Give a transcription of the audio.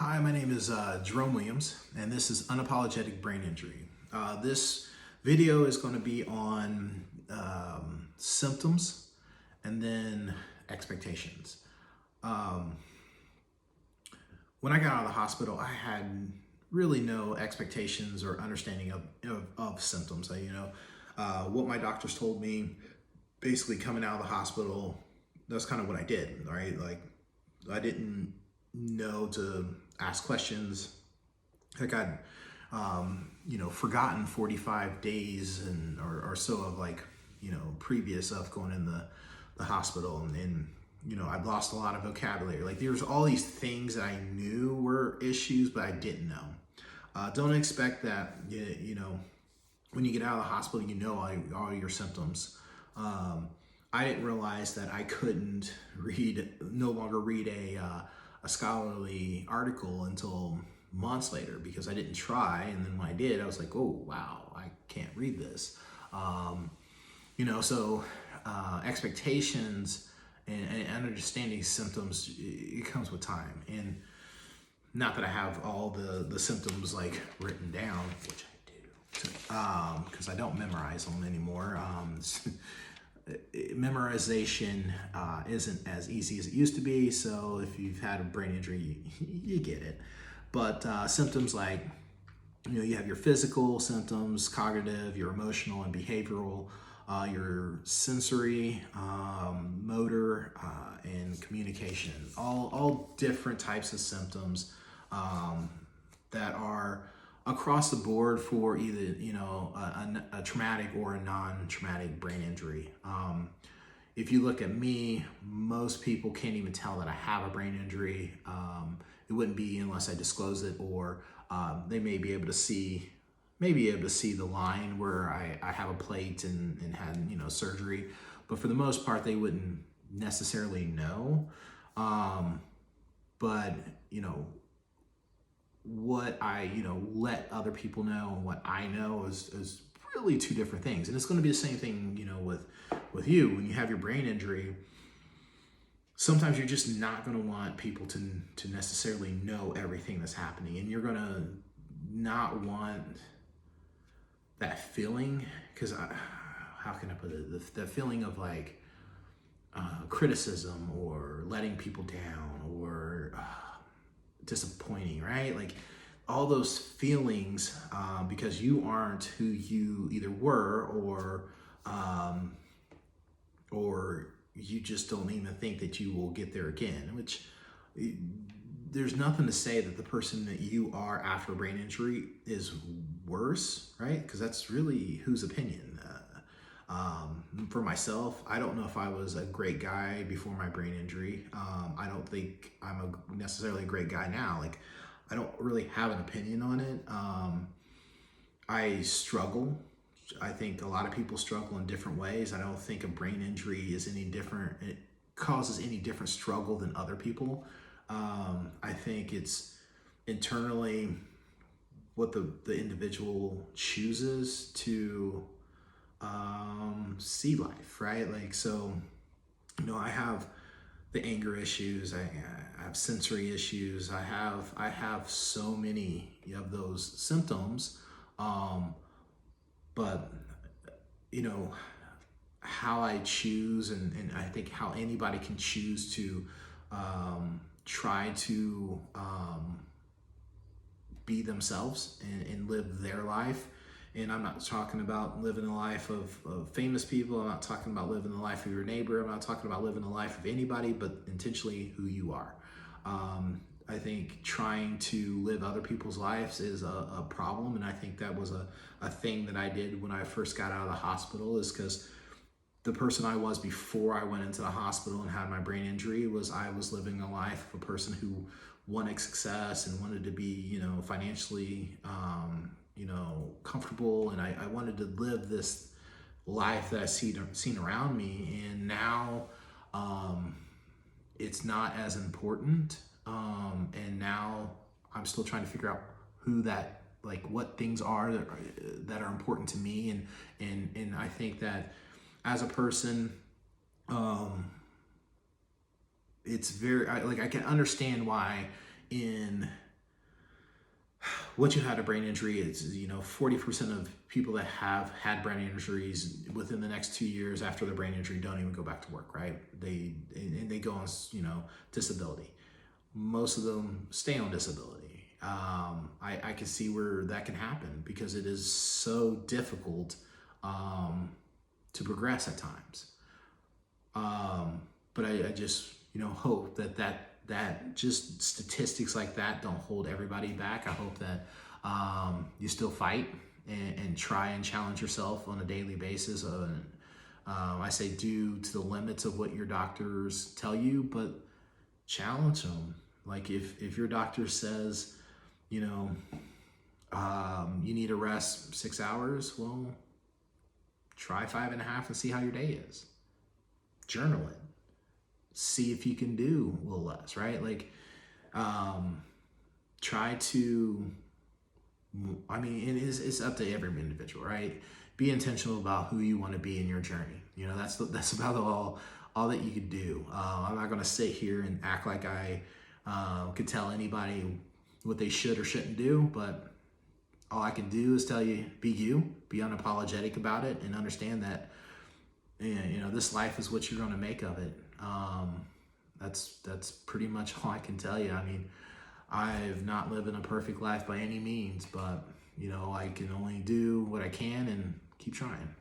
Hi, my name is Jerome Williams, and this is Unapologetic Brain Injury. This video is going to be on symptoms and then expectations. Um, when I got out of the hospital, I had really no expectations or understanding of symptoms. What my doctors told me, basically coming out of the hospital, that's kind of what I did, right? Like, I didn't know to ask questions. Like I'd forgotten 45 days or so of previous of going in the hospital, and I'd lost a lot of vocabulary. Like there's all these things that I knew were issues, but I didn't know. Don't expect that, when you get out of the hospital, all your symptoms. I didn't realize that I couldn't no longer read a scholarly article until months later because I didn't try. And then when I did, I was like, oh, wow, I can't read this. Expectations and understanding symptoms, it comes with time. And not that I have all the symptoms like written down, which I do, because I don't memorize them anymore. Memorization isn't as easy as it used to be. So if you've had a brain injury, you get it. But symptoms like, you have your physical symptoms, cognitive, your emotional and behavioral, your sensory, motor, and communication, all different types of symptoms that are across the board for either a traumatic or a non-traumatic brain injury. If you look at me, most people can't even tell that I have a brain injury. It wouldn't be unless I disclose it, or they may be able to see the line where I have a plate and had surgery, but for the most part they wouldn't necessarily know. But what I let other people know and what I know is really two different things. And it's going to be the same thing with you when you have your brain injury. Sometimes you're just not going to want people to necessarily know everything that's happening, and you're going to not want that feeling, because how can I put it, the feeling of like criticism or letting people down or disappointing, right? Like all those feelings, because you aren't who you either were, or you just don't even think that you will get there again, which there's nothing to say that the person that you are after a brain injury is worse, right? Because that's really whose opinion. For myself, I don't know if I was a great guy before my brain injury. I don't think I'm necessarily a great guy now. Like, I don't really have an opinion on it. I struggle. I think a lot of people struggle in different ways. I don't think a brain injury is any different. It causes any different struggle than other people. I think it's internally what the individual chooses to see life, right? Like, so, I have the anger issues, I have sensory issues, I have so many of those symptoms, but how I choose, and I think how anybody can choose to try to be themselves and live their life. And I'm not talking about living the life of famous people. I'm not talking about living the life of your neighbor. I'm not talking about living the life of anybody, but intentionally who you are. I think trying to live other people's lives is a problem. And I think that was a thing that I did when I first got out of the hospital, is because the person I was before I went into the hospital and had my brain injury was I was living a life of a person who wanted success and wanted to be, financially, comfortable. And I wanted to live this life that I seen around me. And now it's not as important. And now I'm still trying to figure out what things are that are important to me. And I think that as a person, it's very, I can understand why in once you had a brain injury, it's, 40% of people that have had brain injuries within the next 2 years after their brain injury don't even go back to work, right? They go on, disability. Most of them stay on disability. I can see where that can happen because it is so difficult to progress at times. But I just, hope that just statistics like that don't hold everybody back. I hope that you still fight and try and challenge yourself on a daily basis. I say do to the limits of what your doctors tell you, but challenge them. Like if your doctor says, you need to rest 6 hours, well, try 5.5 and see how your day is. Journal it. See if you can do a little less, right? Like, try to, it's up to every individual, right? Be intentional about who you want to be in your journey. That's about all that you could do. I'm not going to sit here and act like I could tell anybody what they should or shouldn't do, but all I can do is tell you, be unapologetic about it, and understand that, this life is what you're going to make of it. That's pretty much all I can tell you. I've not lived in a perfect life by any means, but I can only do what I can and keep trying.